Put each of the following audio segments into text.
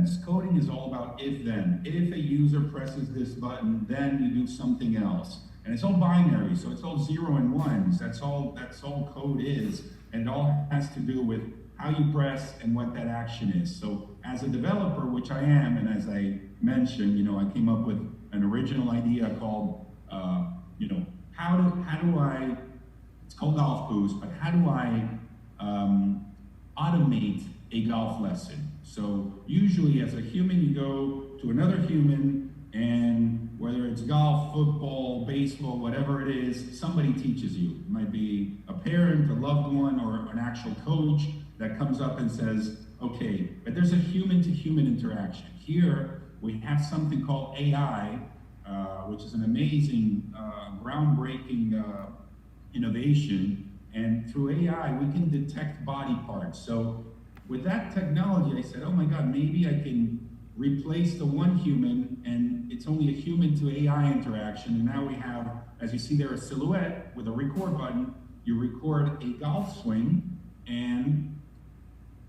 if-thens. Coding is all about if-then. If a user presses this button, then you do something else. And it's all binary, so it's all 0 and 1s. That's all code is. And it all has to do with how you press and what that action is. So as a developer, which I am, and as I mentioned, I came up with an original idea called, how do I, it's called Golf Boost, but how do I automate a golf lesson? So usually as a human, you go to another human, and whether it's golf, football, baseball, whatever it is, somebody teaches you. It might be a parent, a loved one, or an actual coach that comes up and says, okay, but there's a human-to-human interaction. Here, we have something called AI, which is an amazing, groundbreaking innovation. And through AI, we can detect body parts. So with that technology, I said, oh my God, maybe I can replace the one human, and it's only a human to AI interaction. And now we have, as you see there, a silhouette with a record button. You record a golf swing, and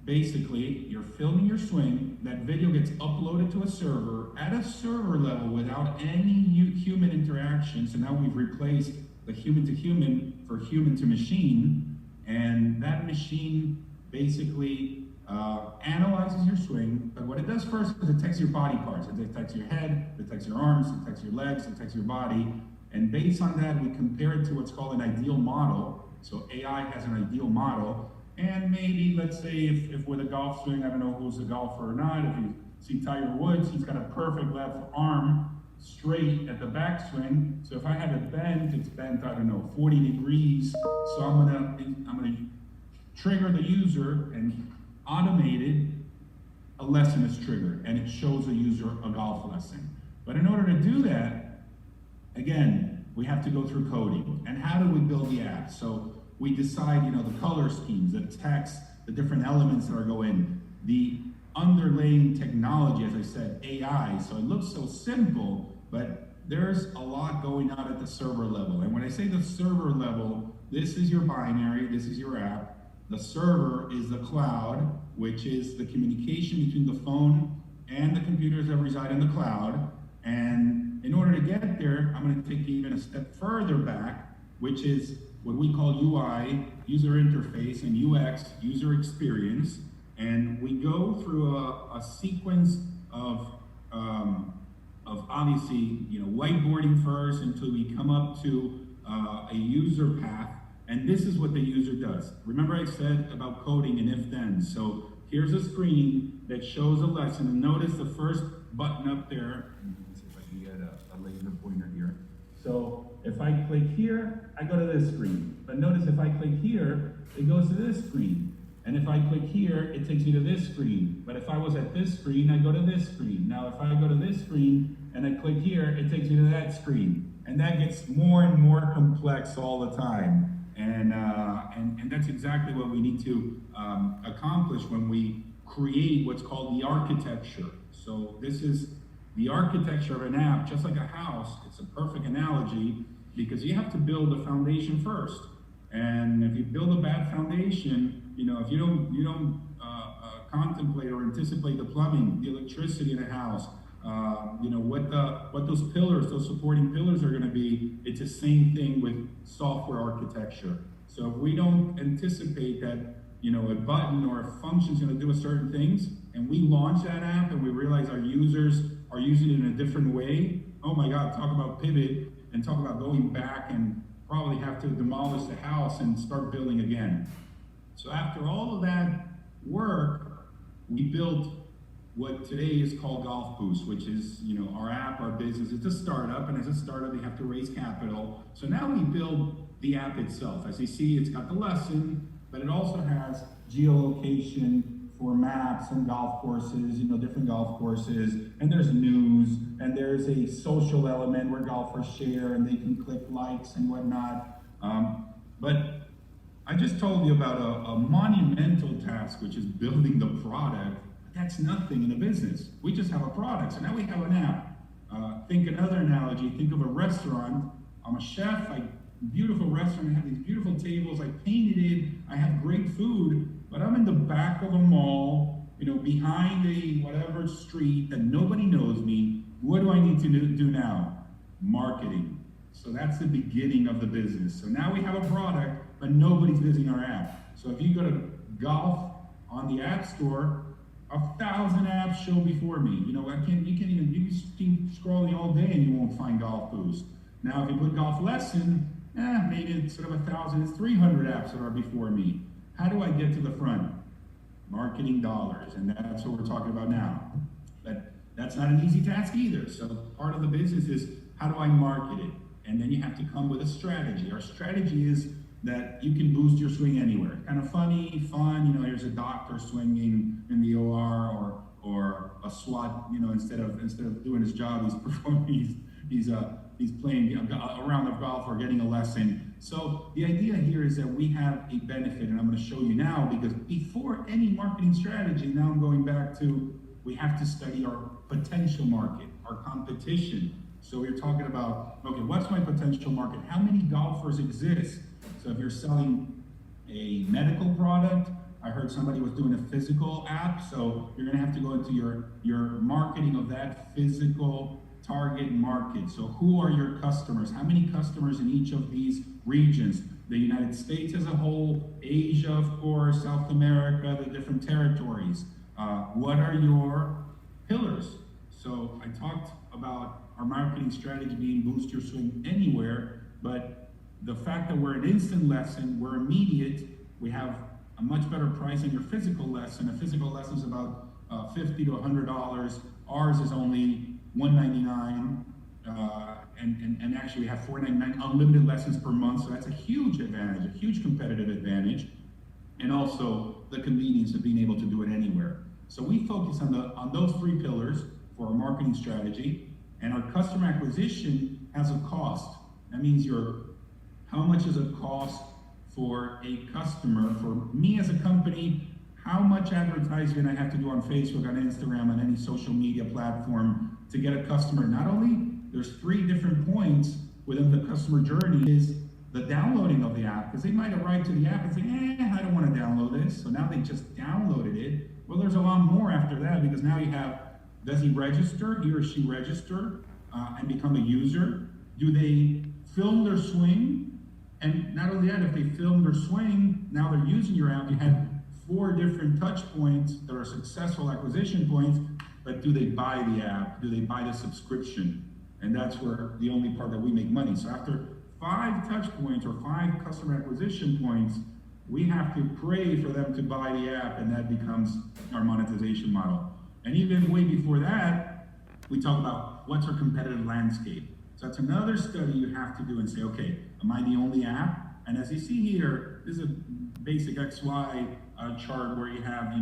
basically you're filming your swing. That video gets uploaded to a server at a server level without any human interaction. So now we've replaced the human to human for human to machine, and that machine basically analyzes your swing. But what it does first is it detects your body parts. It detects your head, it detects your arms, it detects your legs, it detects your body. And based on that, we compare it to what's called an ideal model. So AI has an ideal model. And maybe, let's say, if with a golf swing, I don't know who's a golfer or not, if you see Tiger Woods, he's got a perfect left arm straight at the backswing. So if I have it bent, it's bent, I don't know, 40 degrees. So I'm gonna trigger the user, and automated, a lesson is triggered, and it shows a user a golf lesson. But in order to do that, again, we have to go through coding. And how do we build the app? So we decide, the color schemes, the text, the different elements that are going in, the underlying technology, as I said, AI. So it looks so simple, but there's a lot going on at the server level. And when I say the server level, this is your binary, this is your app. The server is the cloud, which is the communication between the phone and the computers that reside in the cloud. And in order to get there, I'm going to take even a step further back, which is what we call UI, user interface, and UX, user experience. And we go through a sequence of obviously, whiteboarding first until we come up to a user path. And this is what the user does. Remember I said about coding and if-then. So here's a screen that shows a lesson. And notice the first button up there. Let's see if I can get a laser pointer here. So if I click here, I go to this screen. But notice if I click here, it goes to this screen. And if I click here, it takes me to this screen. But if I was at this screen, I go to this screen. Now if I go to this screen and I click here, it takes me to that screen. And that gets more and more complex all the time. And that's exactly what we need to accomplish when we create what's called the architecture. So this is the architecture of an app, just like a house. It's a perfect analogy because you have to build a foundation first. And if you build a bad foundation, if you don't contemplate or anticipate the plumbing, the electricity in a house, what those pillars, those supporting pillars are going to be, it's the same thing with software architecture. So if we don't anticipate that, a button or a function is going to do a certain things, and we launch that app and we realize our users are using it in a different way, oh my God, talk about pivot and talk about going back and probably have to demolish the house and start building again. So after all of that work, we built what today is called Golf Boost, which is, our app, our business. It's a startup, and as a startup, they have to raise capital. So now we build the app itself. As you see, it's got the lesson, but it also has geolocation for maps and golf courses, different golf courses, and there's news, and there's a social element where golfers share and they can click likes and whatnot. But I just told you about a monumental task, which is building the product. That's nothing in a business. We just have a product. So now we have an app. Think another analogy. Think of a restaurant. I'm a chef. Beautiful restaurant. I have these beautiful tables. I painted it. I have great food. But I'm in the back of a mall, behind a whatever street that nobody knows me. What do I need to do now? Marketing. So that's the beginning of the business. So now we have a product, but nobody's visiting our app. So if you go to golf on the App Store, 1,000 apps show before me. You can keep scrolling all day and you won't find Golf Boost. Now if you put golf lesson, maybe instead of 1,000, it's 300 apps that are before me. How do I get to the front? Marketing dollars, and that's what we're talking about now. But that's not an easy task either. So part of the business is, how do I market it? And then you have to come with a strategy. Our strategy is that you can boost your swing anywhere. Kind of funny, fun, here's a doctor swinging in the OR, or a SWAT, instead of doing his job, he's performing, he's playing a round of golf or getting a lesson. So the idea here is that we have a benefit, and I'm going to show you now, because before any marketing strategy, now I'm going back to, we have to study our potential market, our competition. So we're talking about, okay, what's my potential market? How many golfers exist? So if you're selling a medical product, I heard somebody was doing a physical app, so you're going to have to go into your marketing of that physical target market. So who are your customers? How many customers in each of these regions? The United States as a whole, Asia, of course, South America, the different territories. What are your pillars? So I talked about our marketing strategy being boost your swing anywhere, but the fact that we're an instant lesson, we're immediate, we have a much better price than your physical lesson. A physical lesson is about $50 to $100. Ours is only $199, and actually we have $499 unlimited lessons per month, so that's a huge advantage, a huge competitive advantage, and also the convenience of being able to do it anywhere. So we focus on those three pillars for our marketing strategy, and our customer acquisition has a cost. That means how much is it cost for a customer, for me as a company, how much advertising I have to do on Facebook, on Instagram, on any social media platform to get a customer. Not only, there's 3 different points within the customer journey is the downloading of the app, because they might arrive to the app and say, I don't want to download this. So now they just downloaded it. Well, there's a lot more after that, because now you have, does he or she register and become a user? Do they film their swing? And not only that, if they film their swing, now they're using your app. You had 4 different touch points that are successful acquisition points, but do they buy the app? Do they buy the subscription? And that's where the only part that we make money. So after 5 touch points or 5 customer acquisition points, we have to pray for them to buy the app, and that becomes our monetization model. And even way before that, we talk about what's our competitive landscape. So that's another study you have to do and say, okay, am I the only app? And as you see here, this is a basic XY chart where you have,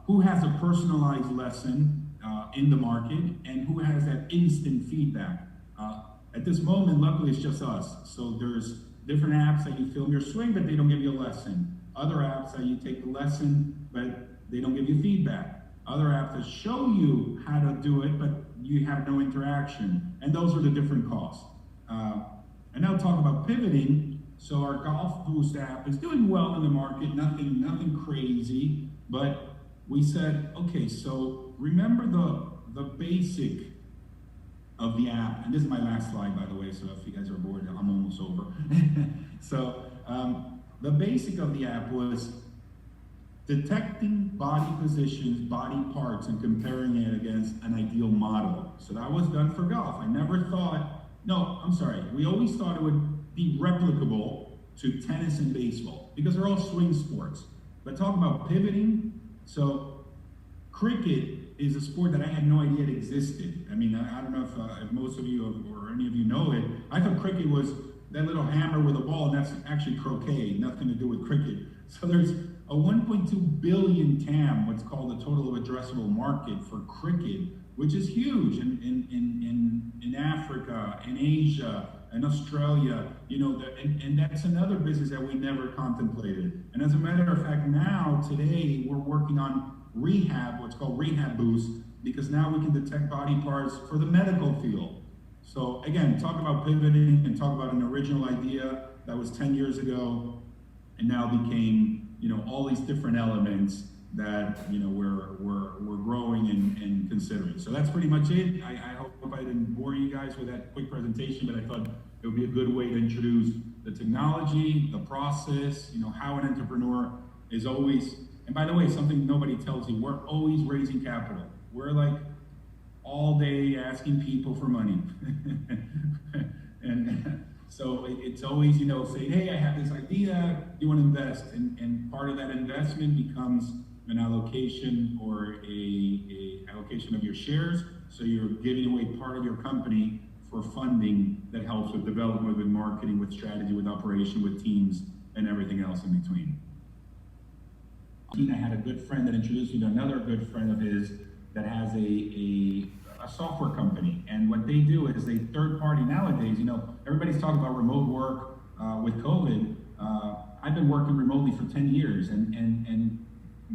who has a personalized lesson in the market and who has that instant feedback. At this moment, luckily, it's just us. So there's different apps that you film your swing, but they don't give you a lesson. Other apps that you take the lesson, but they don't give you feedback. Other apps that show you how to do it, but you have no interaction. And those are the different costs. And now talk about pivoting. So our Golf Boost app is doing well in the market, nothing crazy, but we said, okay, so remember the basic of the app, and this is my last slide, by the way, so if you guys are bored, I'm almost over. So the basic of the app was detecting body positions, body parts, and comparing it against an ideal model. So that was done for golf. We always thought it would be replicable to tennis and baseball because they're all swing sports. But talk about pivoting. So cricket is a sport that I had no idea it existed. I mean, I don't know if most of you or any of you know it. I thought cricket was that little hammer with a ball, and that's actually croquet, nothing to do with cricket. So there's a 1.2 billion TAM, what's called the total addressable market for cricket, which is huge in Africa, in Asia, in Australia, and that's another business that we never contemplated. And as a matter of fact, now, today, we're working on rehab, what's called Rehab Boost, because now we can detect body parts for the medical field. So again, talk about pivoting and talk about an original idea that was 10 years ago and now became, all these different elements that we're growing and considering. So that's pretty much it. I hope I didn't bore you guys with that quick presentation, but I thought it would be a good way to introduce the technology, the process, how an entrepreneur is always, and by the way, something nobody tells you, we're always raising capital. We're like all day asking people for money. And so it's always, saying, hey, I have this idea, do you want to invest? And part of that investment becomes an allocation or a allocation of your shares. So you're giving away part of your company for funding that helps with development, with marketing, with strategy, with operation, with teams, and everything else in between. I had a good friend that introduced me to another good friend of his that has a software company. And what they do is a third party nowadays, everybody's talking about remote work with COVID. I've been working remotely for 10 years and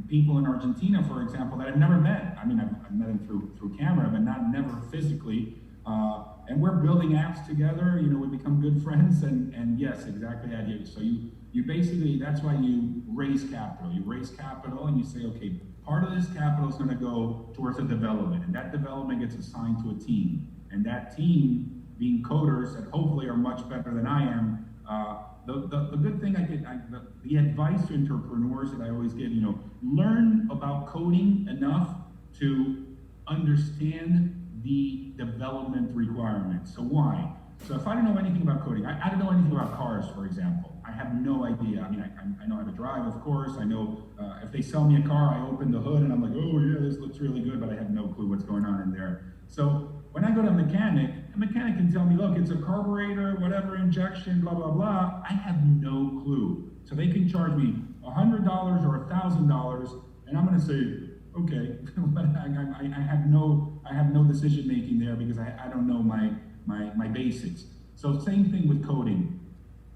people in Argentina, for example, that I've never met. I mean, I've met them through camera, but never physically. And we're building apps together, we become good friends, and yes, exactly that here. So you basically, that's why you raise capital. You raise capital and you say, okay, part of this capital is going to go towards a development, and that development gets assigned to a team. And that team, being coders that hopefully are much better than I am, the good thing the advice to entrepreneurs that I always give, learn about coding enough to understand the development requirements. So why? So if I don't know anything about coding, I don't know anything about cars, for example. I have no idea. I mean, I know how to drive, of course. I know if they sell me a car, I open the hood and I'm like, oh yeah, this looks really good, but I have no clue what's going on in there. So when I go to a mechanic can tell me, look, it's a carburetor, whatever, injection, blah, blah, blah. I have no clue. So they can charge me $100 or $1,000, and I'm gonna say, okay, but I have no decision making there because I don't know my basics. So same thing with coding.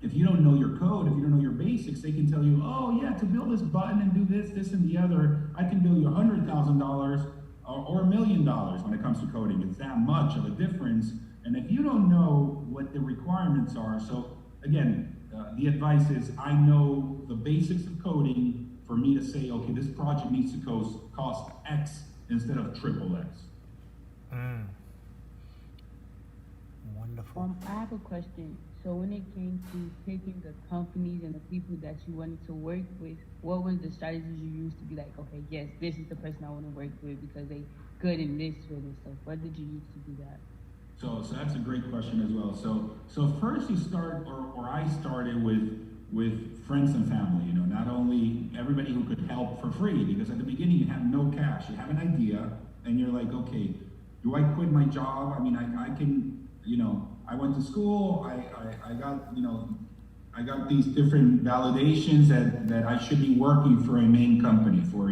If you don't know your code, if you don't know your basics, they can tell you, oh yeah, to build this button and do this and the other, I can bill you $100,000 or $1 million when it comes to coding. It's that much of a difference. And if you don't know what the requirements are, so again, the advice is I know the basics of coding for me to say, okay, this project needs to cost X instead of triple X. Wonderful. I have a question. So when it came to picking the companies and the people that you wanted to work with, what was the strategies you used to be like, okay, yes, this is the person I want to work with because they good in this field and stuff? What did you use to do that? So that's a great question as well. So first you start, or I started with friends and family, not only everybody who could help for free, because at the beginning you have no cash, you have an idea, and you're like, okay, do I quit my job? I mean, I can, I went to school, I got these different validations that I should be working for a main company, for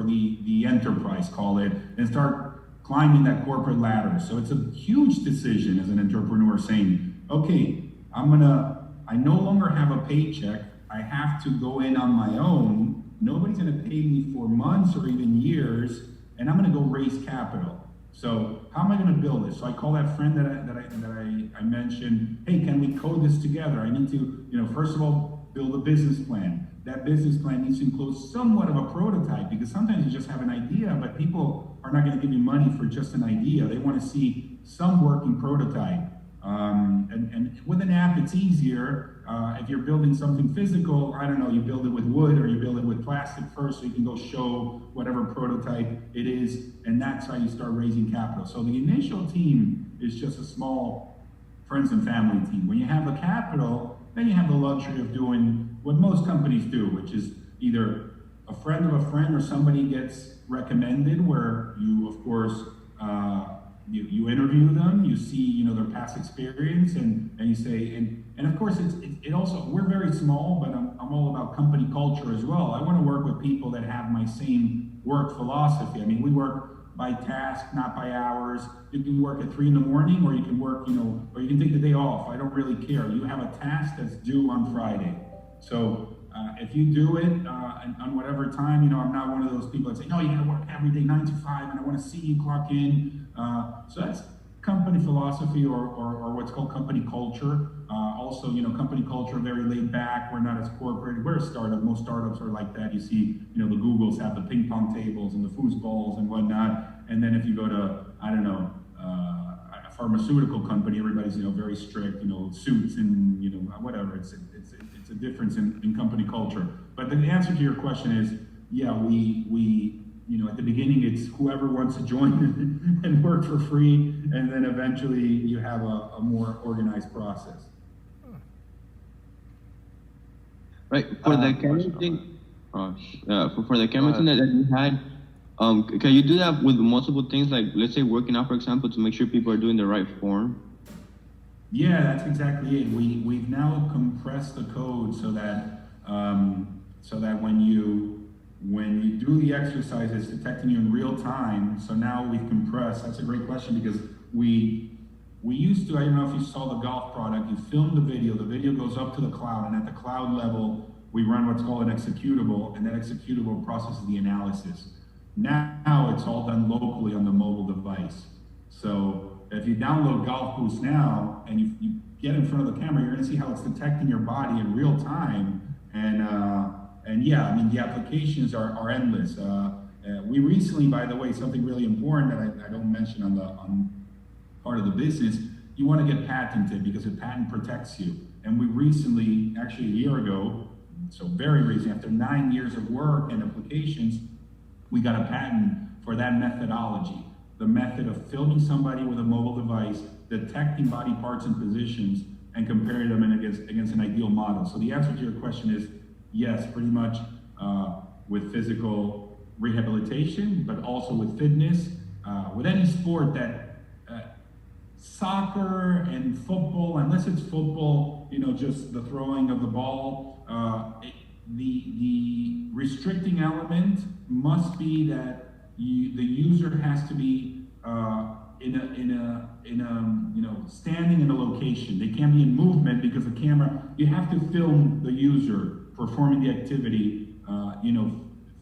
the enterprise, call it, and start climbing that corporate ladder. So it's a huge decision as an entrepreneur saying, okay, I no longer have a paycheck. I have to go in on my own. Nobody's gonna pay me for months or even years, and I'm gonna go raise capital. So how am I gonna build this? So I call that friend that I mentioned, hey, can we code this together? I need to, first of all, build a business plan. That business plan needs to include somewhat of a prototype, because sometimes you just have an idea, but people are not going to give you money for just an idea. They want to see some working prototype. And with an app, it's easier. If you're building something physical, I don't know, you build it with wood or you build it with plastic first, so you can go show whatever prototype it is, and that's how you start raising capital. So the initial team is just a small friends and family team. When you have the capital, then you have the luxury of doing what most companies do, which is either a friend of a friend or somebody gets recommended, where you, of course, you interview them, you see, their past experience, and you say, and of course, it also, we're very small, but I'm all about company culture as well. I want to work with people that have my same work philosophy. I mean, we work by task, not by hours. You can work at 3 a.m, or you can work, or you can take the day off. I don't really care. You have a task that's due on Friday. So if you do it on whatever time, I'm not one of those people that say, no, you gotta work every day 9 to 5, and I want to see you clock in. So that's company philosophy or what's called company culture. Also, company culture, very laid back. We're not as corporate. We're a startup. Most startups are like that. You see, the Googles have the ping pong tables and the foosballs and whatnot. And then if you go to, I don't know, a pharmaceutical company, everybody's, very strict, suits and, whatever. It's a difference in company culture. But the answer to your question is, yeah, we at the beginning, it's whoever wants to join and work for free, and then eventually you have a more organized process. Right, for the camera thing, for the camera thing that you had, can you do that with multiple things, like let's say working out, for example, to make sure people are doing the right form? Yeah, that's exactly it. We've now compressed the code so that when you do the exercise, it's detecting you in real time. So now we've compressed. That's a great question, because we used to, I don't know if you saw the golf product, you film the video goes up to the cloud, and at the cloud level, we run what's called an executable, and that executable processes the analysis. Now it's all done locally on the mobile device. So if you download Golf Boost now, and you get in front of the camera, you're gonna see how it's detecting your body in real time. And yeah, I mean, the applications are endless. We recently, by the way, something really important that I don't mention on part of the business, you want to get patented because a patent protects you. And we recently, actually a year ago, so very recently, after 9 years of work and applications, we got a patent for that methodology. The method of filming somebody with a mobile device, detecting body parts and positions, and comparing them against an ideal model. So the answer to your question is, yes, pretty much with physical rehabilitation, but also with fitness, with any sport that soccer and football, unless it's football, just the throwing of the ball, the restricting element must be that the user has to be standing in a location. They can't be in movement because the camera, you have to film the user performing the activity,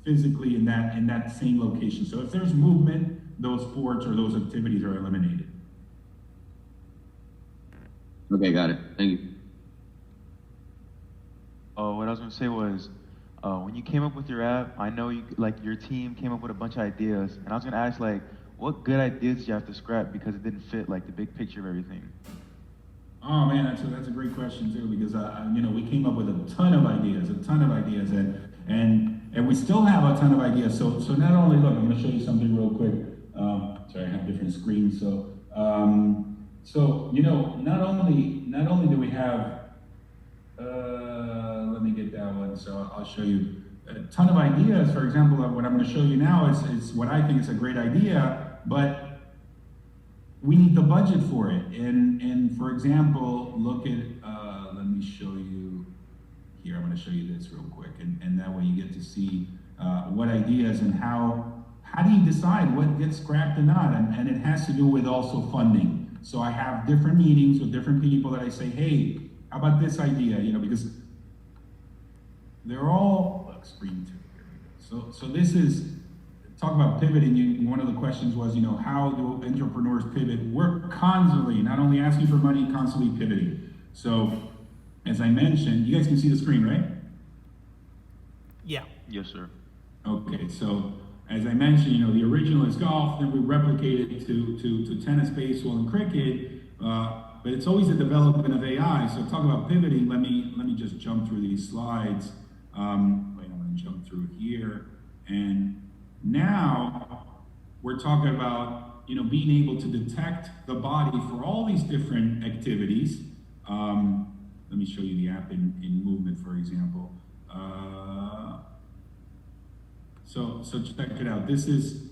physically in that same location. So if there's movement, those sports or those activities are eliminated. Okay, got it. Thank you. What I was gonna say was, when you came up with your app, I know your team came up with a bunch of ideas, and I was gonna ask, what good ideas did you have to scrap because it didn't fit the big picture of everything? Oh man, that's a great question too, because we came up with a ton of ideas, and we still have a ton of ideas. So not only, look, I'm going to show you something real quick. Sorry, I have different screens. So not only do we have, let me get that one. So I'll show you a ton of ideas. For example, what I'm going to show you now is what I think is a great idea, but we need the budget for it. And for example, look at, let me show you here. I'm going to show you this real quick, and that way you get to see what ideas and how do you decide what gets scrapped and not. And it has to do with also funding. So I have different meetings with different people that I say, hey, how about this idea? Because they're all, look, screen two. Here we go. So this is, talk about pivoting. One of the questions was, how do entrepreneurs pivot? We're constantly, not only asking for money, constantly pivoting. So, as I mentioned, you guys can see the screen, right? Yeah. Yes, sir. Okay, so as I mentioned, the original is golf, then we replicate it to tennis, baseball, and cricket. But it's always the development of AI. So talk about pivoting. Let me just jump through these slides. Wait, I'm going to jump through here, and now we're talking about being able to detect the body for all these different activities. Let me show you the app in movement, for example. So check it out. This is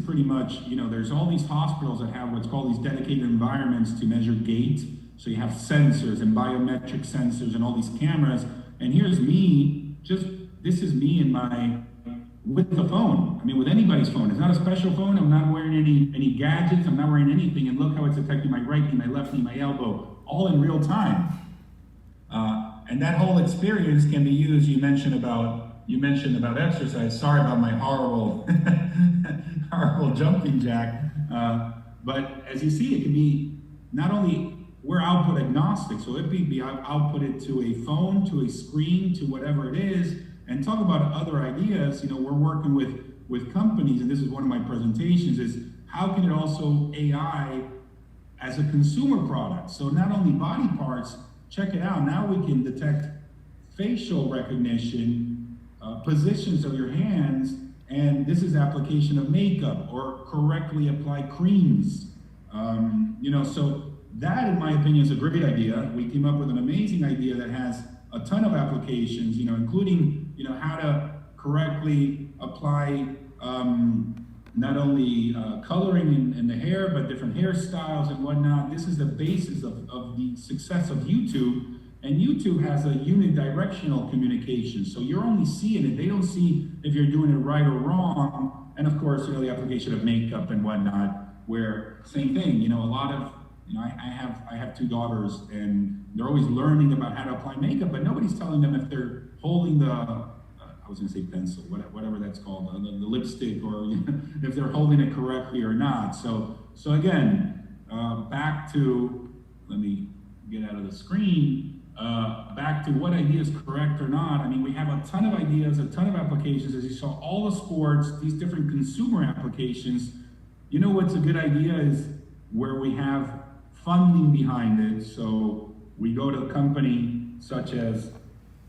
pretty much, there's all these hospitals that have what's called these dedicated environments to measure gait. So you have sensors and biometric sensors and all these cameras. And here's me, this is me with the phone. I mean, with anybody's phone. It's not a special phone. I'm not wearing any gadgets. I'm not wearing anything. And look how it's detecting my right knee, my left knee, my elbow, all in real time. And that whole experience can be used. You mentioned about exercise. Sorry about my horrible jumping jack. But as you see, it can be not only, we're output agnostic, so it be outputted to a phone, to a screen, to whatever it is. And talk about other ideas, we're working with companies, and this is one of my presentations, is how can it also AI as a consumer product? So not only body parts, check it out, now we can detect facial recognition, positions of your hands, and this is application of makeup or correctly applied creams. So that, in my opinion, is a great idea. We came up with an amazing idea that has a ton of applications, including, how to correctly apply not only coloring in the hair, but different hairstyles and whatnot. This is the basis of the success of YouTube. And YouTube has a unidirectional communication. So you're only seeing it. They don't see if you're doing it right or wrong. And of course, the application of makeup and whatnot, where same thing, a lot of, I have two daughters and they're always learning about how to apply makeup, but nobody's telling them if they're holding the, I was gonna say pencil, whatever that's called, the lipstick, or if they're holding it correctly or not. So again, back to, let me get out of the screen, back to what idea is correct or not. I mean, we have a ton of ideas, a ton of applications, as you saw, all the sports, these different consumer applications. What's a good idea is where we have funding behind it. So we go to a company such as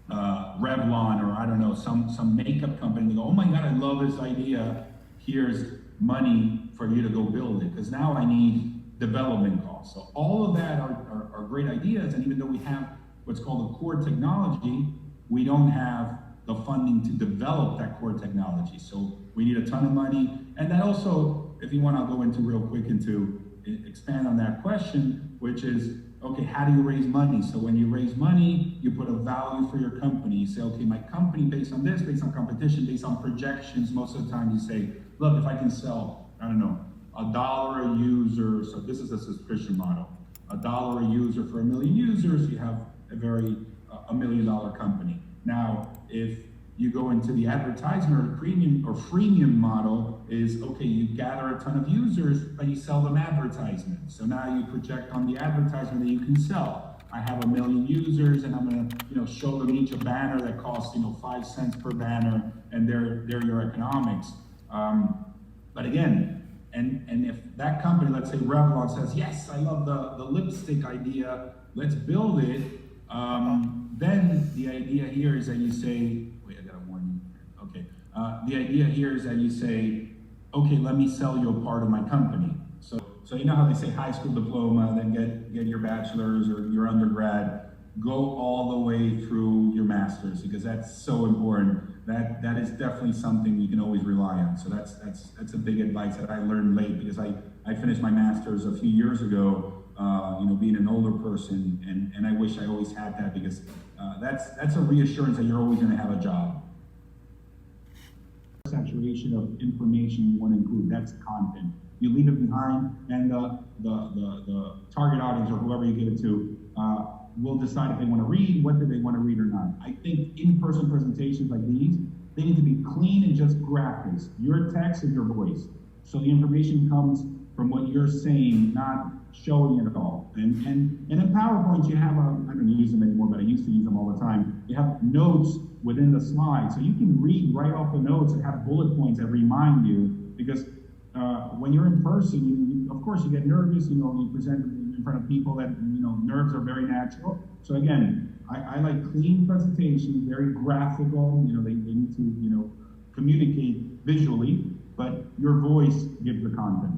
Revlon, or I don't know, some makeup company, they go, oh my God, I love this idea. Here's money for you to go build it, because now I need development costs. So all of that are great ideas, and even though we have what's called a core technology, we don't have the funding to develop that core technology. So we need a ton of money, and that also, if you want, I'll go into real quick into expand on that question, which is, okay, how do you raise money? So when you raise money, you put a value for your company. You say, okay, my company, based on this, based on competition, based on projections, most of the time you say, look, if I can sell, I don't know, $1 a user, so this is a subscription model, $1 a user for 1 million users, you have a $1 million company. Now, if you go into the advertisement or premium or freemium model, is okay, you gather a ton of users, but you sell them advertisements. So now you project on the advertisement that you can sell. I have 1 million users, and I'm gonna, show them each a banner that costs, 5 cents per banner, and they're your economics. But again, and if that company, let's say Revlon, says, yes, I love the lipstick idea, let's build it. Then the idea here is that you say, wait, I got a warning. Okay. The idea here is that you say, okay, let me sell you a part of my company. So you know how they say high school diploma, then get your bachelor's or your undergrad, go all the way through your master's, because that's so important. That is definitely something you can always rely on. So that's a big advice that I learned late, because I finished my master's a few years ago, being an older person, and I wish I always had that, because that's a reassurance that you're always going to have a job. Saturation of information you want to include, that's content. You leave it behind, and the target audience, or whoever you give it to, will decide if they want to read, what do they want to read or not. I think in-person presentations like these, they need to be clean and just graphics, your text and your voice. So the information comes from what you're saying, not showing it all. And in PowerPoint, you have I don't use them anymore, but I used to use them all the time. You have notes within the slide, so you can read right off the notes and have bullet points that remind you, because when you're in person, of course you get nervous, you present in front of people that, nerves are very natural. So again, I like clean presentations, very graphical, they need to, communicate visually, but your voice gives the content.